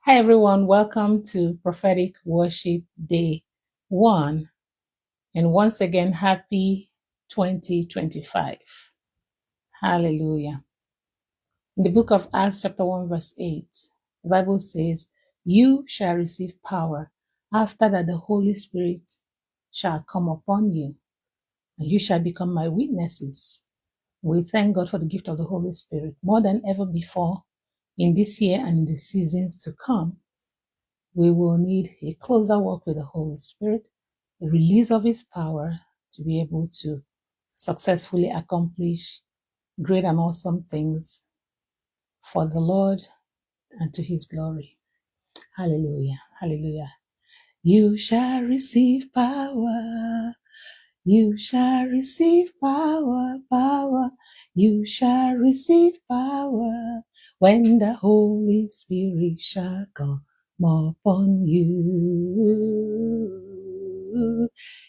Hi, everyone. Welcome to Prophetic Worship Day 1. And once again, happy 2025. Hallelujah. In the book of Acts, chapter 1, verse 8, the Bible says, "You shall receive power after that the Holy Spirit shall come upon you, and you shall become my witnesses." We thank God for the gift of the Holy Spirit more than ever before in this year and in the seasons to come. We will need a closer walk with the Holy Spirit, the release of His power to be able to successfully accomplish great and awesome things for the Lord and to His glory. Hallelujah. Hallelujah. You shall receive power. You shall receive power, power. You shall receive power when the Holy Spirit shall come upon you.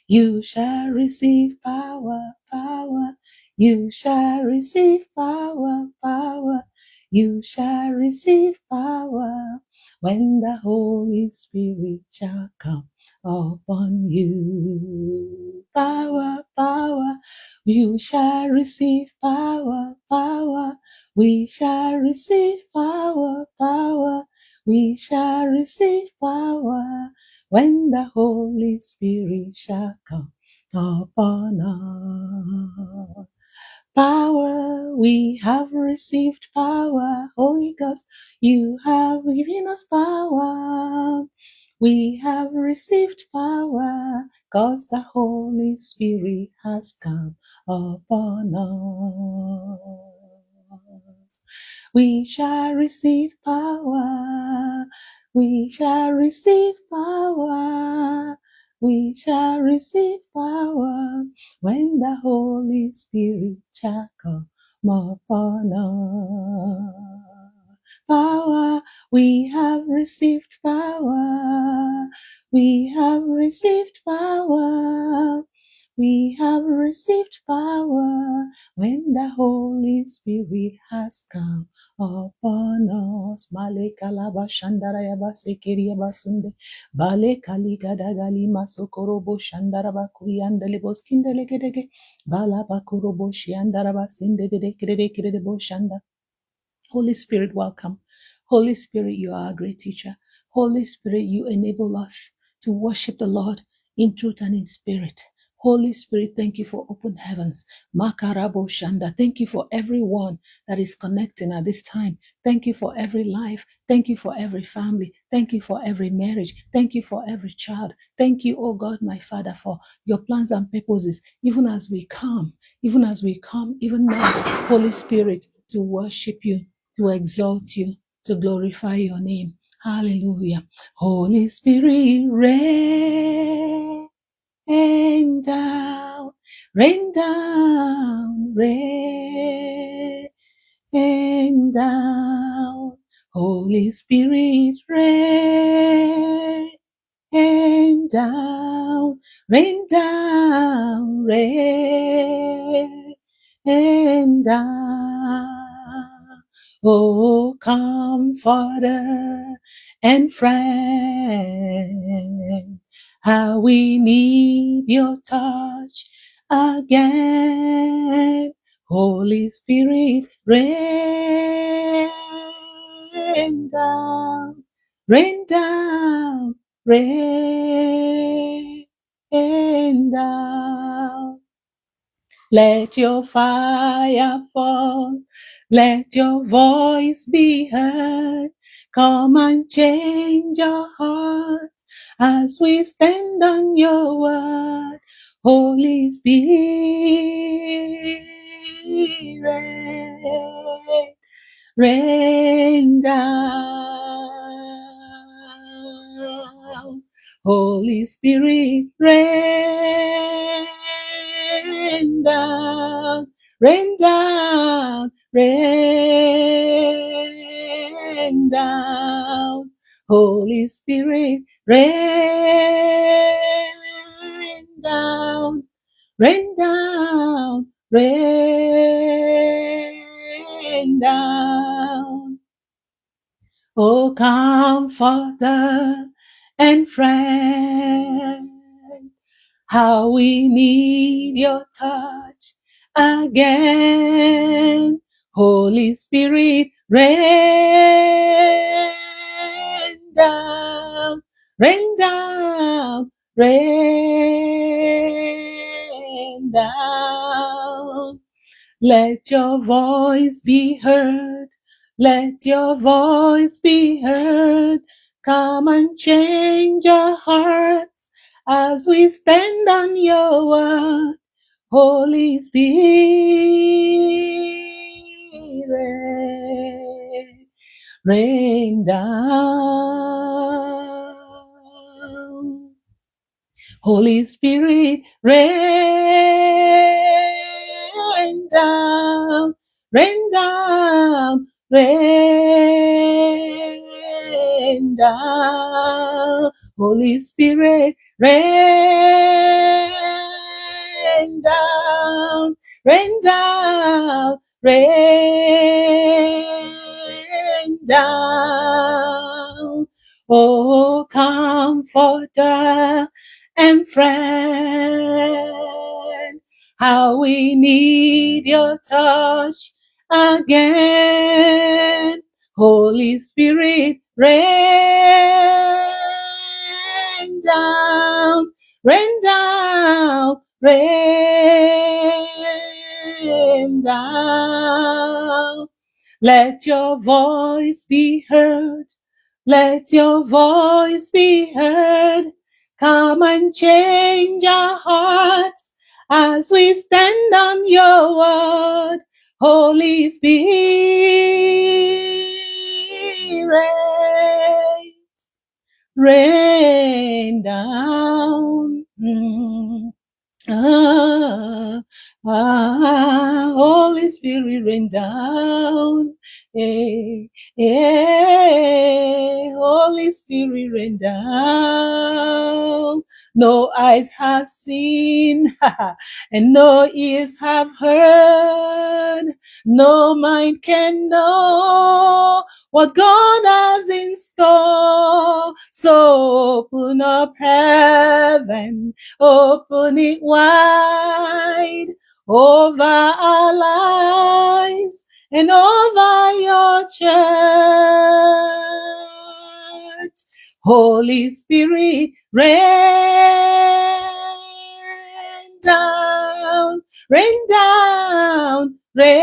You shall receive power, power. You shall receive power, power. You shall receive power when the Holy Spirit shall come upon you. Power, power, you shall receive power, power. We shall receive power, power. We shall receive power when the Holy Spirit shall come upon us. Power, we have received power. Holy Ghost, you have given us power. We have received power, 'cause the Holy Spirit has come upon us. We shall receive power. We shall receive power. We shall receive power when the Holy Spirit shall come upon us. Power, we have received power. We have received power. We have received power when the Holy Spirit has come upon us. Malekalaba shandarayaba sekeriaba sunde. Bale kaligadagali masokorobo shandaraba kuriandalebo skindelegedege. Balabakorobo shiandaraba sindegedekidebo shanda. Holy Spirit, welcome. Holy Spirit, you are a great teacher. Holy Spirit, you enable us to worship the Lord in truth and in spirit. Holy Spirit, thank you for open heavens. Makarabo Shanda. Thank you for everyone that is connecting at this time. Thank you for every life. Thank you for every family. Thank you for every marriage. Thank you for every child. Thank you, oh God, my Father, for your plans and purposes, even as we come, even now, Holy Spirit, to worship you, to exalt you, to glorify your name. Hallelujah. Holy Spirit, rain down, rain down, rain down. Holy Spirit, rain down, rain down, rain down. Oh, comforter and friend, how we need your touch again. Holy Spirit, rain down, rain down, rain down. Let your fire fall, let your voice be heard. Come and change our hearts as we stand on your word. Holy Spirit, rain down. Holy Spirit, rain down, rain down, rain down. Holy Spirit, rain down, rain down, rain down. O comforter and friend, how we need your touch again. Holy Spirit, rain down, rain down, rain down. Let your voice be heard. Let your voice be heard. Come and change our hearts as we stand on your word. Holy Spirit, rain down. Holy Spirit, rain down, rain down, rain down. Holy Spirit, rain down, rain down, rain down. Oh, comforter and friend, how we need your touch again. Holy Spirit, rain down, rain down, rain down. Let your voice be heard. Let your voice be heard. Come and change our hearts as we stand on your word. Holy Spirit, rain down. Holy Spirit, rain down. Hey, hey, Holy Spirit, rain down. No eyes have seen, and no ears have heard. No mind can know what God has in store. So open up heaven, open it wide over our lives and over your church. Holy Spirit, rain down, rain down, rain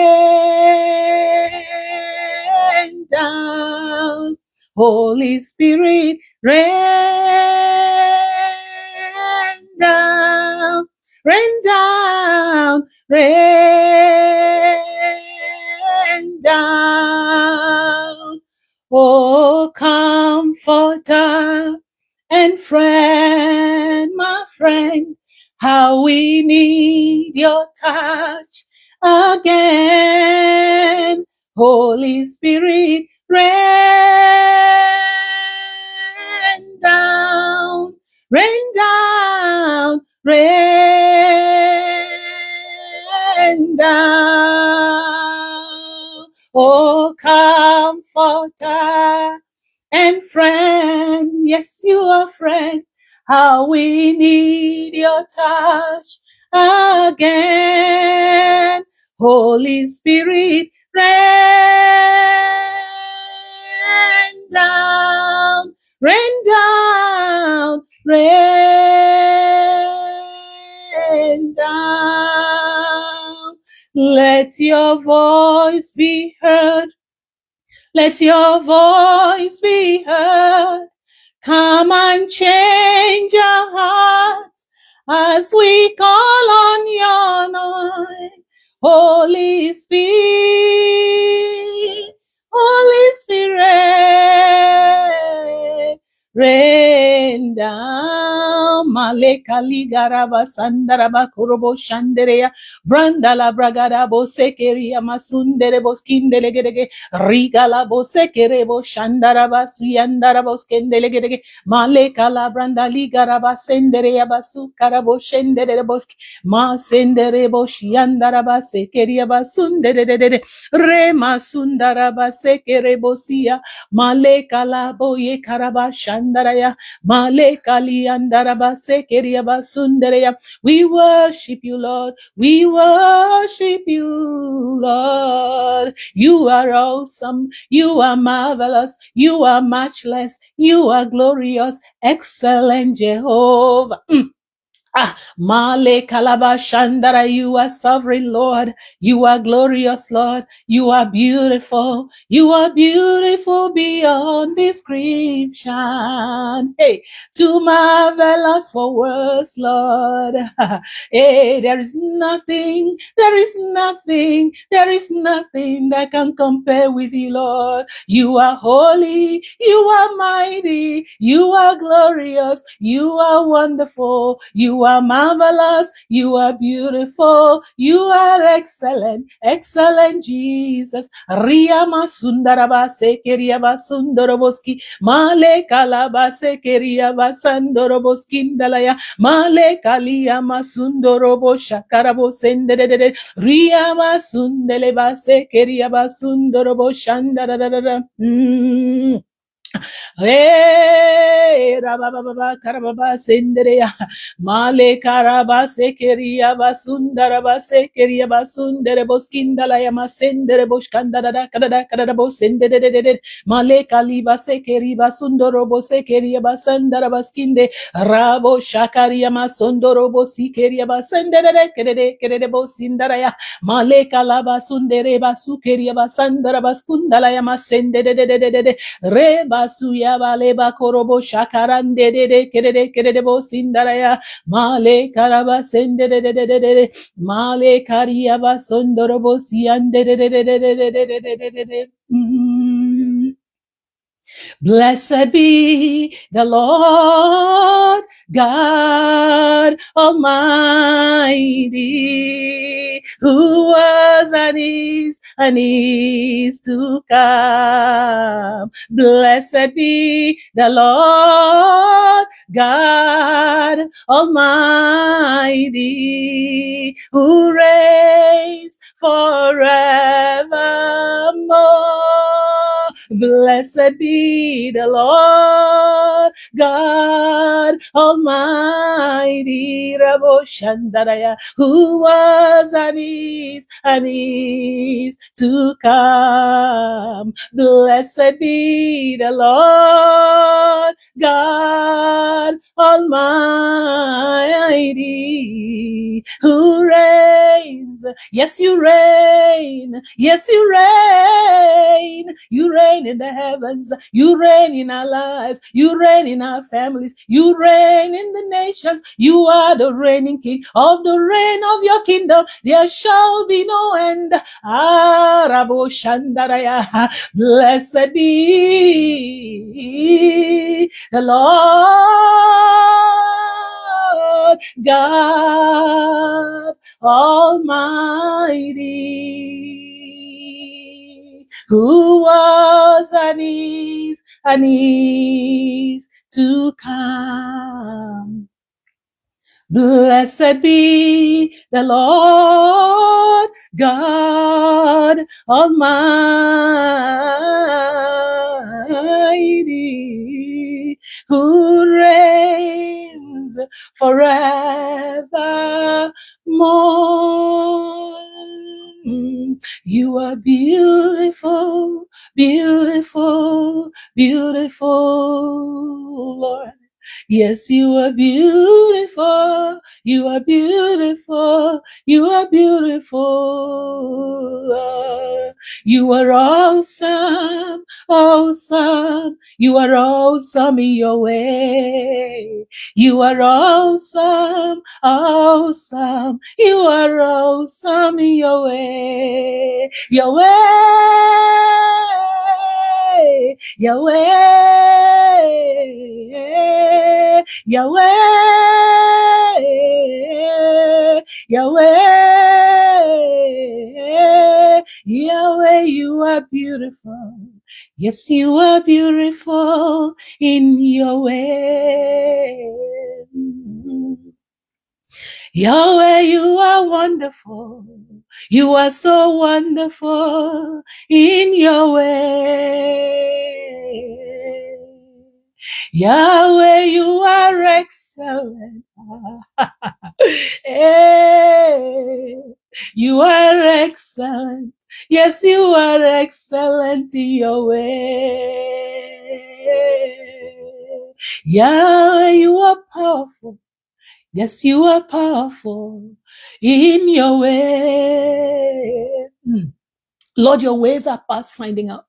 down. Holy Spirit, rain down, rain down, rain down. Oh, comforter and friend, my friend, how we need your touch again. Holy Spirit, rain down, rain down, rain down. Oh, comforter and friend, yes, you are friend, how we need your touch again. Holy Spirit, rain down, rain down, rain down. Let your voice be heard. Let your voice be heard. Come and change our hearts as we call on your name. Holy Spirit, Holy Spirit, rain down, my Male Kaligaraba Sandaraba Kurobo Shanderea, Brandala Bragada Bosekeria Masundere Boskindelegede, Rigala Bosekerebo Shandaraba Suyandarabo Skendelegede, Male Kalabranda Ligaraba Senderea Basu Karabo Shendere Bosk, Ma Senderebo Shiandaraba Sekeria Basundere, Rema Sundaraba Sekerebosia, Male Kalaboye Karaba Shandaraya, Male Kaliandaraba Sekeria Basunderea. We worship you, Lord. We worship you, Lord. You are awesome. You are marvelous. You are matchless. You are glorious. Excellent Jehovah. Male Kalaba Shandara, you are sovereign, Lord. You are glorious, Lord. You are beautiful. You are beautiful beyond description. Hey, too marvelous for words, Lord. Hey, there is nothing that can compare with you, Lord. You are holy. You are mighty. You are glorious. You are wonderful. You are marvelous. You are beautiful. You are excellent. Excellent Jesus. Riyama sundaraba sekeriaba sundoroboski. Male kalaba sekeriaba sandoroboski ndalaya. Male kaliyama sundorobo shakarabo sendedede. Riyama sundeleba sekeriaba sundorobo shandarada. Hey, Rababa Karababa Senderea, Male Karaba Sekeria Basundara Basekeria Basundere Boskindala Yama Sendere Boskandada Kadabo Sendede, Male Kaliba Sekeri Basundoro Bosekeria Basandara Baskinde, Rabo Shakaria Masondoro Bosikeria Basendere Kede Bosindaraya, Male Kalaba Sundere Basukeria Basandara Baskundala Yama Sendede, Reba suya baleba korobo shakarande de kede bo sindaraya male karaba sende de male karia ba sondorobo siande de. Blessed be the Lord God Almighty, who was and is to come. Blessed be the Lord God Almighty, who reigns forevermore. Blessed be the Lord God Almighty, Rabo Shandaraya, who was and is to come. Blessed be the Lord God Almighty, who reigns. Yes, you reign. Yes, you reign. You reign in the heavens. You reign in our lives. You reign in our families. You reign in the nations. You are the reigning king. Of the reign of your kingdom, there shall be no end. Arabo Shandaraya. Blessed be the Lord God Almighty, who was and is to come. Blessed be the Lord God Almighty, who reigns forevermore. You are beautiful, beautiful, beautiful, Lord. Yes, you are beautiful. You are beautiful. You are beautiful, Lord. You are awesome, awesome. You are awesome in your way. You are awesome, awesome. You are awesome in your way. Your way. Yahweh, Yahweh, Yahweh, Yahweh, you are beautiful. Yes, you are beautiful in your way. Yahweh, you are wonderful. You are so wonderful in your way. Yahweh, you are excellent. Hey, you are excellent. Yes, you are excellent in your way. Yahweh, you are powerful. Yes, you are powerful in your way. Lord, your ways are past finding out.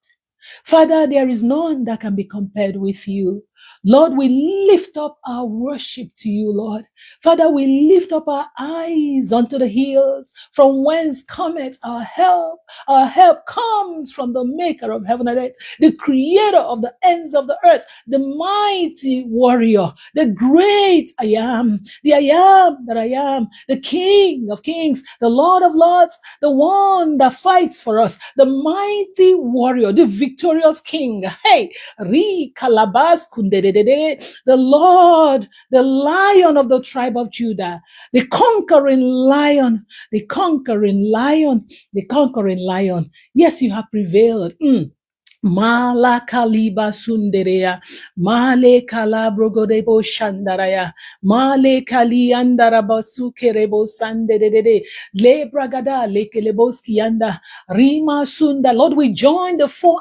Father, there is none that can be compared with you. Lord, we lift up our worship to you, Lord. Father, we lift up our eyes unto the hills from whence cometh our help. Our help comes from the maker of heaven and earth, the creator of the ends of the earth, the mighty warrior, the great I am, the I am that I am, the King of kings, the Lord of lords, the one that fights for us, the mighty warrior, the victorious King. Hey, Ri Kalabas Kundedede, the Lord, the Lion of the tribe of Judah, the conquering lion, the conquering lion, the conquering lion. Yes, you have prevailed. Mala kaliba sunderea, male kalabrogodebo shandaraya, male kali andarabasu kerebo sandedede, le bragada le keleboski anda, rima sunda. Lord, we join the 24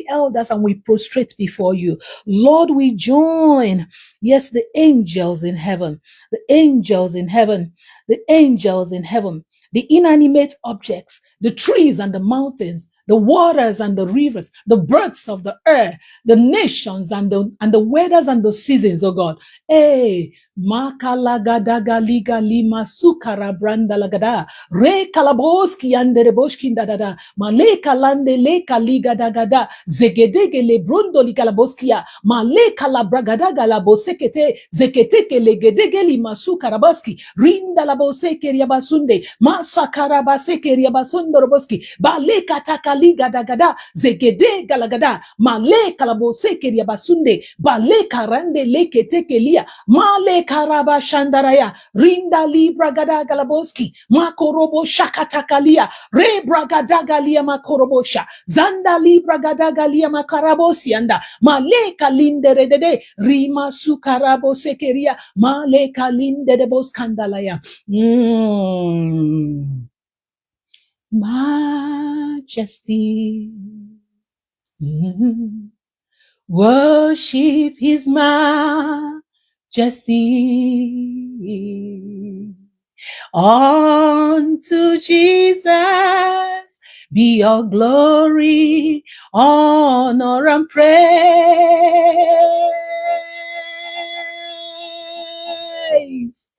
elders and we prostrate before you. Lord, we join, yes, the angels in heaven, the angels in heaven, the angels in heaven, the inanimate objects, the trees and the mountains, the waters and the rivers, the birds of the air, the nations and the weathers and the seasons, oh God. Hey, makalagadaga liga lima sukara branda lagada re kalaboski andere boshkin dadada maleka lande leka liga dagada zegedege le brundo likalaboskia maleka la bragadaga la bosekete zeketeke legedege lima sukarabaski rinda la boseke riabasunde masakara baseke riabasundo roboski baleka takaliga dagada zegede galagada maleka la boseke riabasunde baleka rande leke tekelia male karaba shandaraya rinda libra gada galaboski makorobo shakatakalia re bragadagalia makorobosha zanda libra gadagalia makarabosi anda male kalinde redede rima sukarabo sekeria male kalinde de boskandalaya majesty. Worship his majesty. Unto Jesus be all glory, honor, and praise.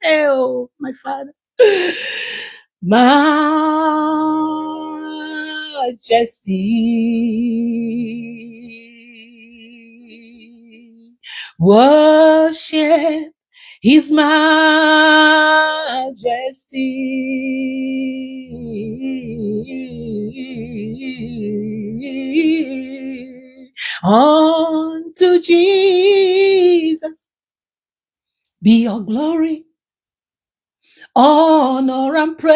Oh, my Father. Majesty. Worship his majesty. Unto Jesus be all glory, honor, and praise.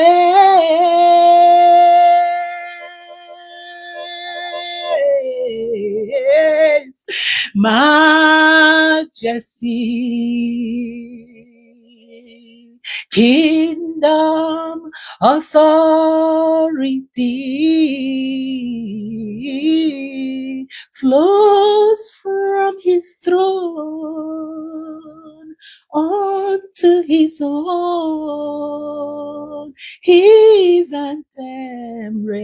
Majesty, kingdom, authority flows from his throne unto his own. His anthem raise.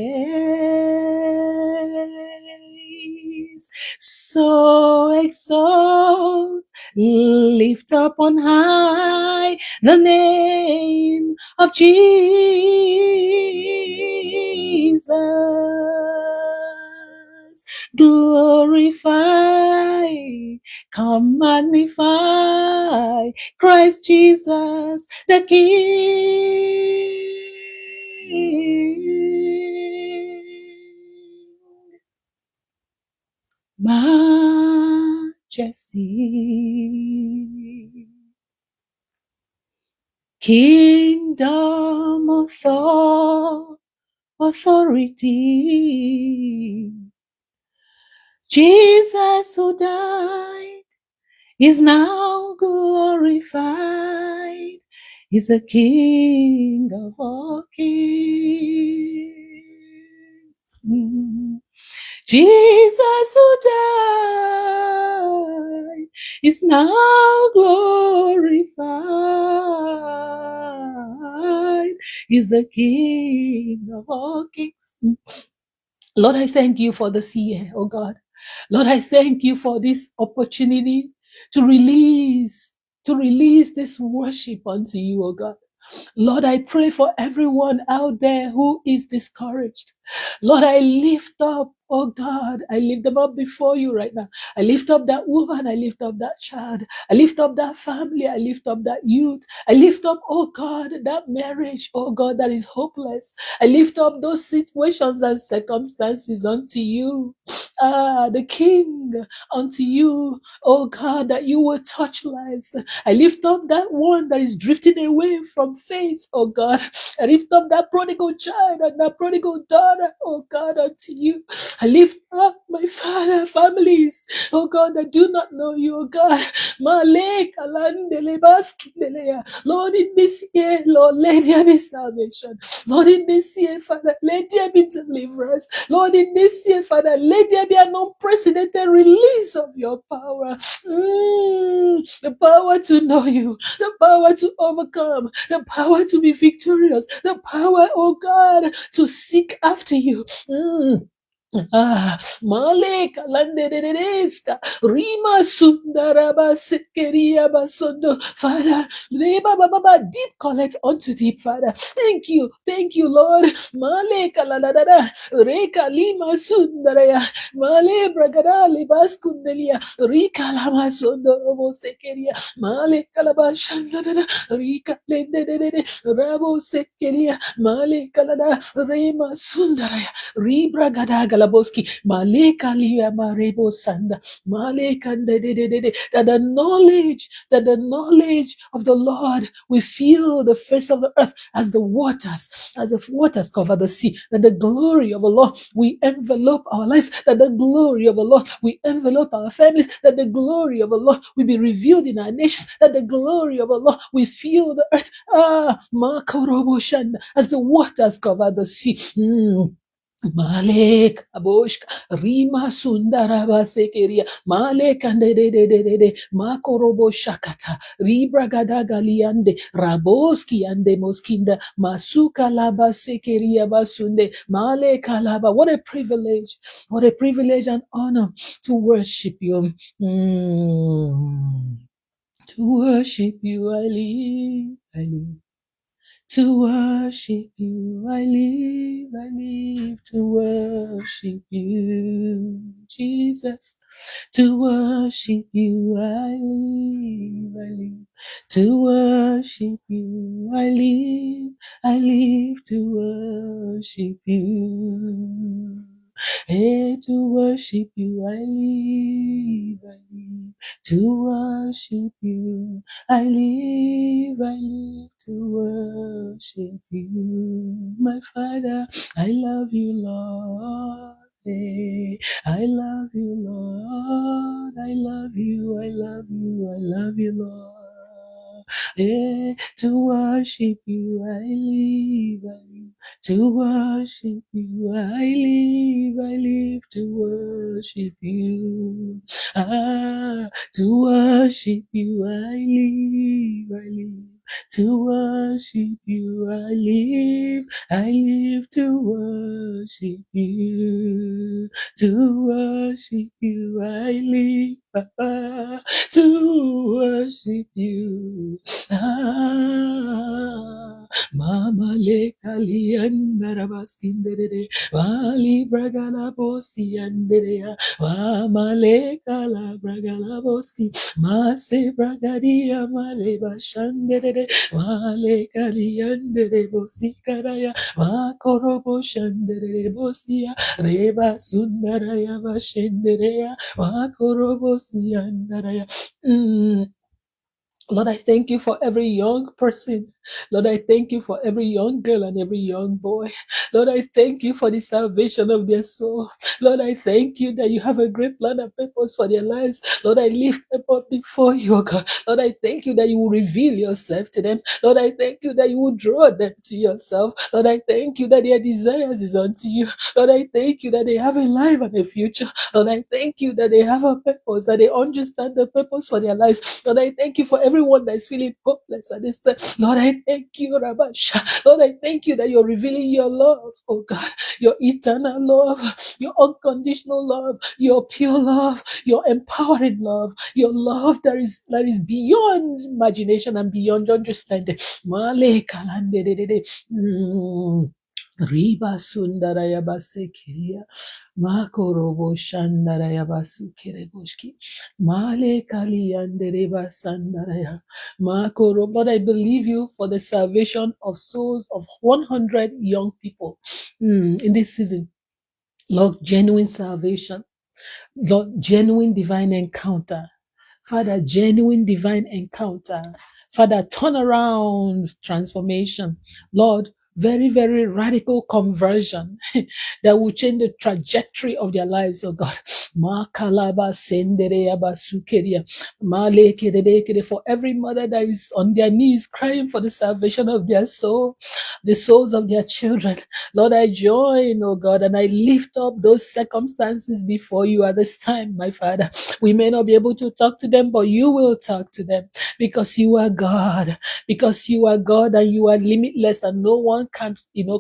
So exalt, lift up on high the name of Jesus. Glorify Come magnify Christ Jesus the King. Majesty, kingdom authority. Jesus who died is now glorified. He's the King of all kings. Jesus who died is now glorified. He's the King of all kings. Lord, I thank you for this year, oh God. Lord, I thank you for this opportunity to release this worship unto you, oh God. Lord, I pray for everyone out there who is discouraged. Lord, I lift up, oh God, I lift them up before you right now. I lift up that woman, I lift up that child, I lift up that family, I lift up that youth, I lift up, oh God, that marriage, oh God, that is hopeless. I lift up those situations and circumstances unto you, the King, unto you, oh God, that you will touch lives. I lift up that one that is drifting away from faith, oh God. I lift up that prodigal child and that prodigal daughter, oh God, unto you. I lift up my Father, families, oh God, that do not know you, oh God. Lord, in this year, Lord, let there be salvation. Lord, in this year, Father, let there be deliverance. Lord, in this year, Father, let there be an unprecedented release of your power. The power to know you, the power to overcome, the power to be victorious, the power, oh God, to seek after you. Malek Landereska Rima Sundaraba Sekeria Basondo, Father, deep collect unto deep, Father. Thank you, Lord. Malek Aladada Reka Lima Sundaraya Male Bragada Libaskundelia Rika Lama Sondo Robo Sekeria Malek Kalabashandada Rika Lendede Rabo Sekeria Malek Kalada Rema Sundaraya Ribra Gada Galaboski, Maleka Lia Marebo Sanda, Maleka that the knowledge of the Lord will fill the face of the earth as the waters cover the sea, that the glory of the Lord will envelop our lives, that the glory of the Lord will envelop our families, that the glory of the Lord will be revealed in our nations, that the glory of the Lord will fill the earth. Makorobo Shanda, as the waters cover the sea. Malek aboshka rima sundaraba sekeria malek ande de makorobo shakata ribra gada galiande raboski ande moskinda masuka laba sekeria basunde malek alaba. What a privilege, and honor to worship you. To worship you I live. To worship you, I live to worship you, Jesus. To worship you, I live to worship you, I live to worship you. Hey, to worship you, I live to worship you. I live to worship you. My Father, I love you, Lord. Hey, I love you, Lord. I love you, Lord. Hey, to worship you, I live. To worship you, I live to worship you. To worship you, I live. To worship you, I live to worship you. To worship you, I live. To worship you. Mama le kaliandarabaskinderere. Wali bragala bosi anderea. Mama le kala bragala boski. Mase bragadia male bashanderere. Wale kaliandere bosi karaya. Wakorobo shandere bosia. Reba sundaraya bashenderea. Wakorobo siandaraya. Lord, I thank you for every young person. Lord, I thank you for every young girl and every young boy. Lord, I thank you for the salvation of their soul. Lord, I thank you that you have a great plan and purpose for their lives. Lord, I lift them up before you, oh God. Lord, I thank you that you will reveal yourself to them. Lord, I thank you that you will draw them to yourself. Lord, I thank you that their desires is unto you. Lord, I thank you that they have a life and a future. Lord, I thank you that they have a purpose, that they understand the purpose for their lives. Lord, I thank you for everyone that is feeling hopeless at this time. Lord, I thank you, Rabasha. Lord, I thank you that you're revealing your love, oh God, your eternal love, your unconditional love, your pure love, your empowering love, your love that is beyond imagination and beyond understanding. Male kalande de de de. Riba sundaraya basekiria. Makorobo shandaraya basukereboshki. Male kali andereba sandaraya. Makoro. Lord, I believe you for the salvation of souls of 100 young people in this season. Lord, genuine salvation. Lord, genuine divine encounter. Father, genuine divine encounter. Father, turnaround transformation. Lord, very, very radical conversion that will change the trajectory of their lives, oh God. Makalaba sendereaba sukeria. Malekedebekede. For every mother that is on their knees crying for the salvation of their soul, the souls of their children. Lord, I join, oh God, and I lift up those circumstances before you at this time, my Father. We may not be able to talk to them, but you will talk to them because you are God, because you are God and you are limitless and no one can,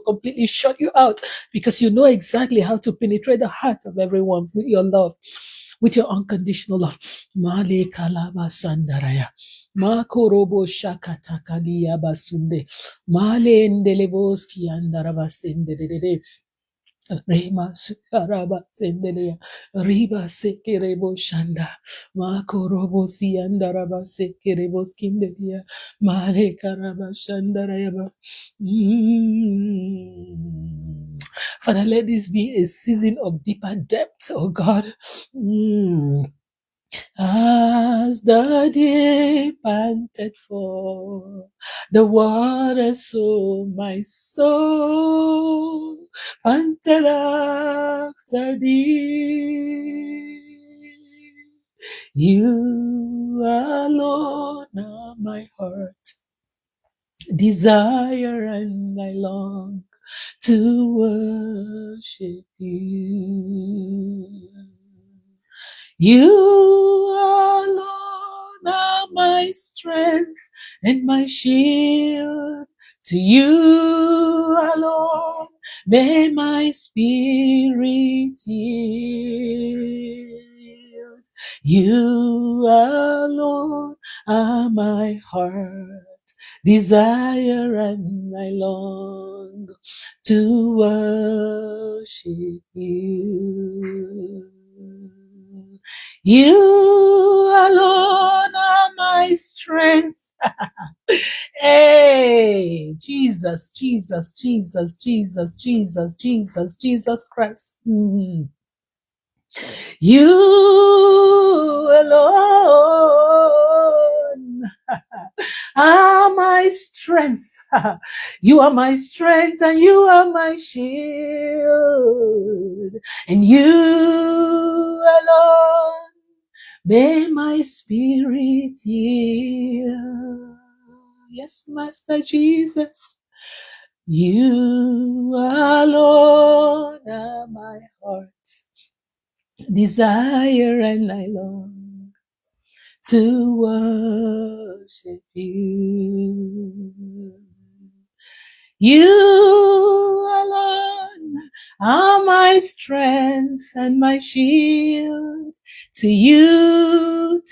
completely shut you out because you know exactly how to penetrate the heart of everyone with your love, with your unconditional love. Male kalaba sandaraya. Makorobo shakata kalia basunde. Male ndeleboski andarabasende. Rema sukaraba sendelea riba sekerebo shanda makorobo siandaraba sekerebo skindelia male karaba shandarayaba. Father, let this be a season of deeper depth, oh God. As the deer panted for the water, so my soul panted after thee. You alone are my heart desire, and I long to worship you. You alone are my strength and my shield. To you alone may my spirit yield. You alone are my heart desire, and I long to worship you. You alone are my strength. Hey, Jesus, Jesus, Jesus, Jesus, Jesus, Jesus, Jesus Christ. You alone are my strength. You are my strength and you are my shield. And you alone may my spirit yield. Yes, Master Jesus. You alone are my heart desire, and I long to worship you. You alone are my strength and my shield. To you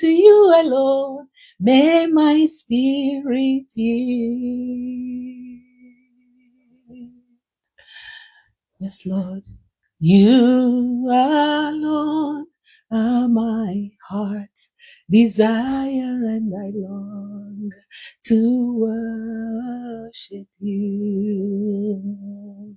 alone may my spirit yield. Yes, Lord. You alone are my heart desire, and I long to worship you.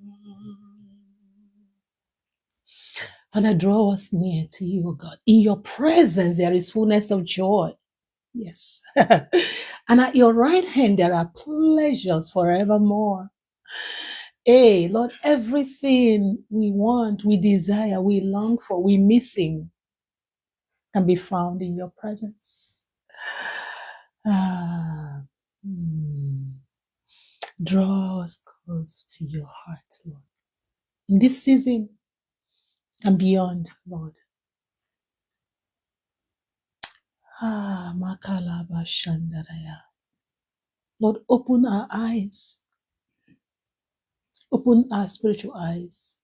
Father, draw us near to you, O God. In your presence, there is fullness of joy. Yes. And at your right hand, there are pleasures forevermore. Hey, Lord, everything we want, we desire, we long for, we missing can be found in your presence. Ah, Draw us close to your heart, Lord. In this season and beyond, Lord. Makalaba Shandaraya. Lord, open our eyes. Open our spiritual eyes.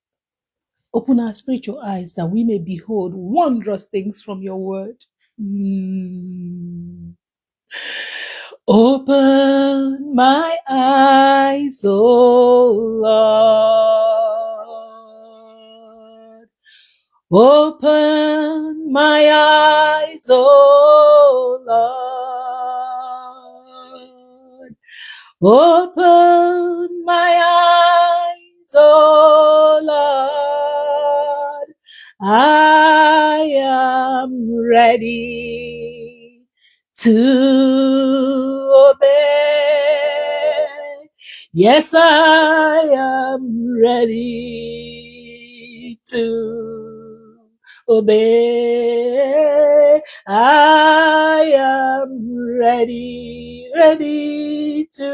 Open our spiritual eyes that we may behold wondrous things from your word. Open my eyes, O Lord. Open my eyes, O Lord. Open my eyes, O Lord. I am ready to obey. Yes, I am ready to obey. I am ready to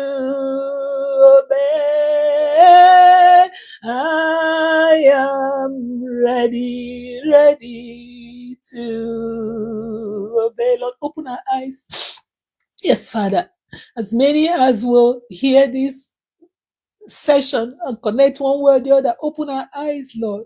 obey. I am ready to obey. Lord, open our eyes. Yes, Father, as many as will hear this session and connect one way or the other, open our eyes, Lord.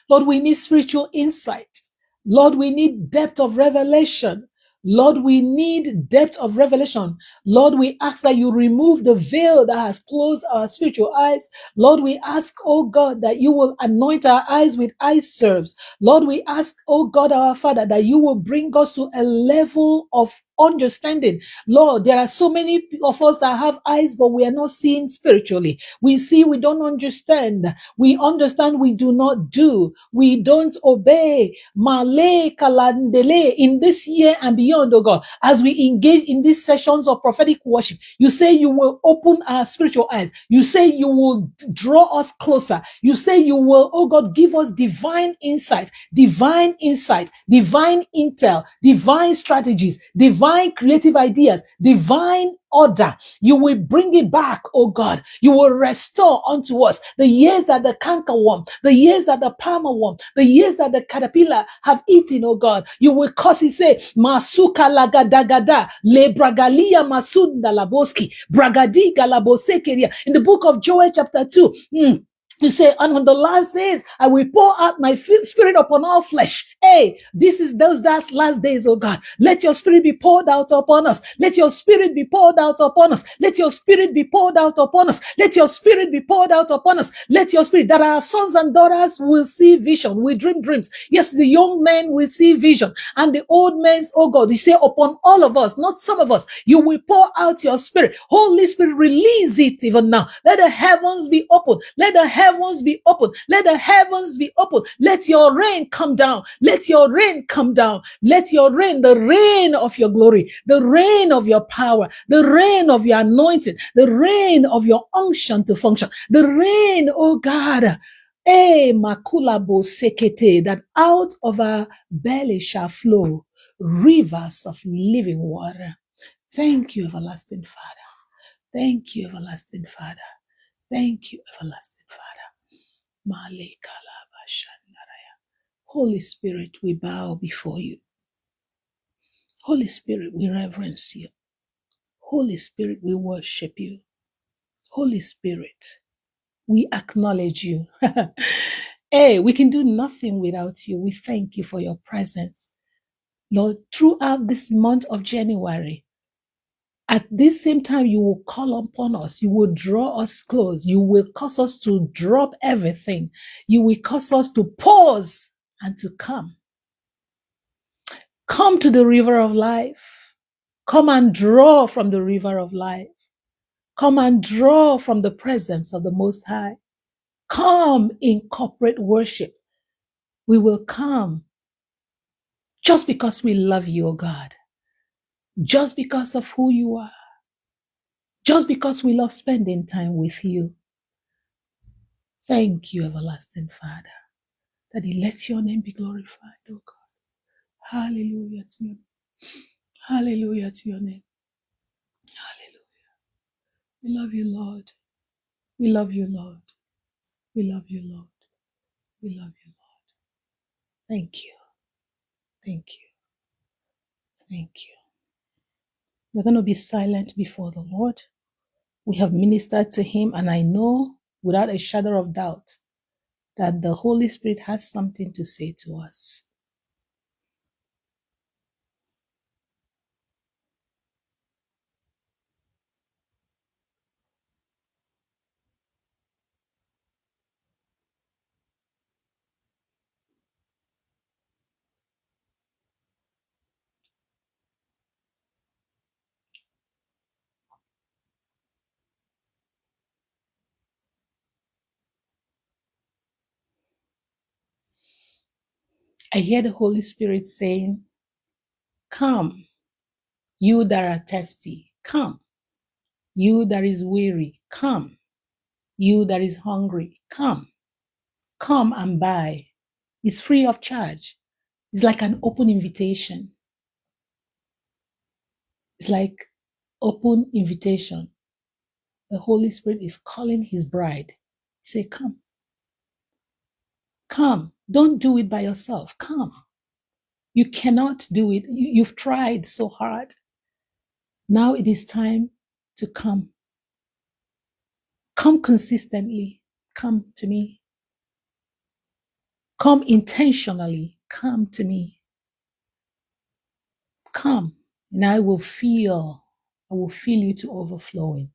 Lord, we need spiritual insight. Lord, we need depth of revelation. Lord, we need depth of revelation. Lord, we ask that you remove the veil that has closed our spiritual eyes. Lord, we ask, oh God, that you will anoint our eyes with eye salves. Lord, we ask, oh God, our Father, that you will bring us to a level of understanding. Lord, there are so many of us that have eyes, but we are not seeing spiritually. We see, we don't understand. We understand, we do not do. We don't obey. Male kalandele in this year and beyond, oh God, as we engage in these sessions of prophetic worship, you say you will open our spiritual eyes. You say you will draw us closer. You say you will, oh God, give us divine insight, divine intel, divine strategies, divine creative ideas, divine order. You will bring it back, oh God. You will restore unto us the years that the cankerworm, the years that the palmer worm, the years that the caterpillar have eaten, oh God. You will cause it, say, Masuka lagadagada, le bragalia masunda laboski, bragadi galabosekeria. In the book of Joel chapter 2, you say, and on the last days, I will pour out my spirit upon all flesh. Hey, this is those last days, oh God. Let your spirit be poured out upon us. Let your spirit be poured out upon us. Let your spirit be poured out upon us. Let your spirit be poured out upon us. Let your spirit, that our sons and daughters will see vision, will dream dreams. Yes, the young men will see vision. And the old men, oh God, you say upon all of us, not some of us, you will pour out your spirit. Holy Spirit, release it even now. Let the heavens be open. Let the heavens be open. Let the heavens be open. Let your rain come down. Let your rain come down. Let your rain, the rain of your glory, the rain of your power, the rain of your anointing, the rain of your unction to function, the rain, oh God, makula bo sekete, that out of our belly shall flow rivers of living water. Thank you, everlasting Father. Thank you, everlasting Father. Thank you, everlasting Father. Holy Spirit, we bow before you. Holy Spirit, we reverence you. Holy Spirit, we worship you. Holy Spirit, we acknowledge you. Hey, we can do nothing without you. We thank you for your presence. Lord, throughout this month of January, At this same time, you will call upon us. You will draw us close. You will cause us to drop everything. You will cause us to pause and to come. Come to the river of life. Come and draw from the river of life. Come and draw from the presence of the Most High. Come in corporate worship. We will come just because we love you, O God. Just because of who you are. Just because we love spending time with you. Thank you, everlasting Father, that He lets your name be glorified, O God. Hallelujah to you. Hallelujah to your name. Hallelujah. We love you, Lord. We love you, Lord. We love you, Lord. We love you, Lord. Thank you. Thank you. Thank you. We're going to be silent before the Lord. We have ministered to Him, and I know without a shadow of doubt that the Holy Spirit has something to say to us. I hear the Holy Spirit saying, "Come, you that are thirsty, come. You that is weary, come. You that is hungry, come. Come and buy." It's free of charge. It's like an open invitation. It's like open invitation. The Holy Spirit is calling His bride. Say, come. Come. Don't do it by yourself. Come. You cannot do it. You've tried so hard. Now it is time to come. Come consistently. Come to me. Come intentionally. Come to me. Come, and I will fill you to overflowing,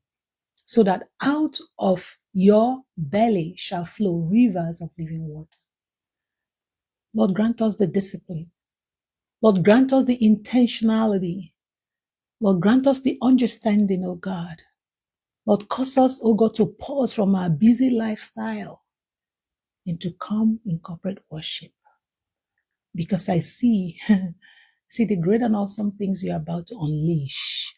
so that out of your belly shall flow rivers of living water. Lord, grant us the discipline. Lord, grant us the intentionality. Lord, grant us the understanding, oh God. Lord, cause us, oh God, to pause from our busy lifestyle and to come in corporate worship. Because I see the great and awesome things you're about to unleash.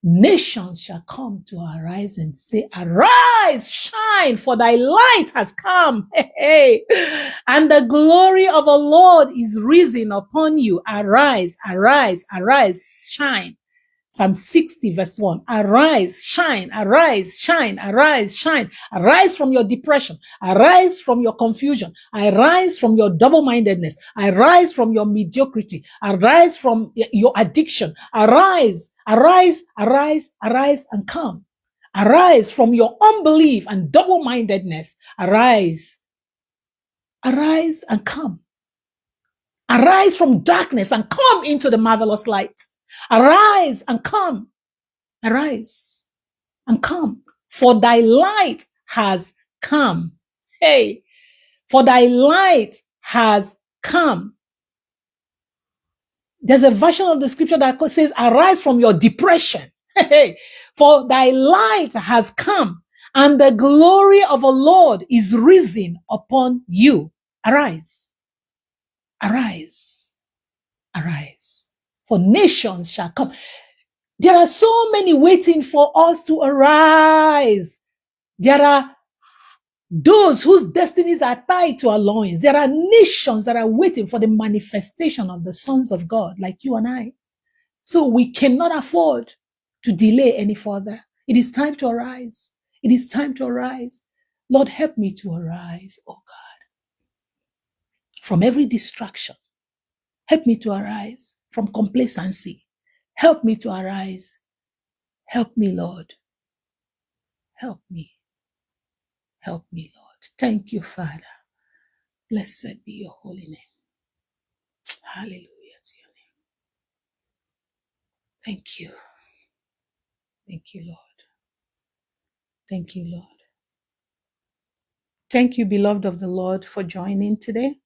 Nations shall come to our rising. Say, arise, shine, for thy light has come. Hey, hey. And the glory of the Lord is risen upon you. Arise, arise, arise, shine. Psalm 60 verse 1. Arise, shine, arise, shine, arise, shine. Arise from your depression. Arise from your confusion. Arise from your double-mindedness. Arise from your mediocrity. Arise from your addiction. Arise, arise, arise, arise and come. Arise from your unbelief and double-mindedness. Arise. Arise and come. Arise from darkness and come into the marvelous light. Arise and come. Arise and come, for thy light has come. Hey, for thy light has come. There's a version of the scripture that says, arise from your depression. Hey, for thy light has come, and the glory of the Lord is risen upon you. Arise, arise, arise, for nations shall come. There are so many waiting for us to arise. There are those whose destinies are tied to our loins. There are nations that are waiting for the manifestation of the sons of God, like you and I. So we cannot afford to delay any further. It is time to arise. It is time to arise. Lord, help me to arise, oh God, from every distraction. Help me to arise from complacency. Help me to arise. Help me, Lord. Help me. Help me, Lord. Thank you, Father. Blessed be your holy name. Hallelujah to your name. Thank you. Thank you, Lord. Thank you, Lord. Thank you, beloved of the Lord, for joining today.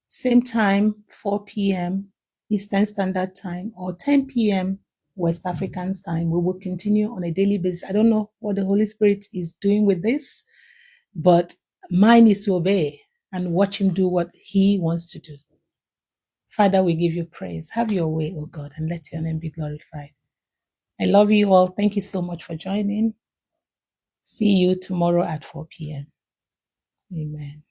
Same time, 4 p.m. Eastern Standard Time or 10 p.m. West African time. We will continue on a daily basis. I don't know what the Holy Spirit is doing with this, but mine is to obey and watch him do what he wants to do. Father, we give you praise. Have your way, O God, and let your name be glorified. I love you all. Thank you so much for joining. See you tomorrow at 4 p.m. Amen.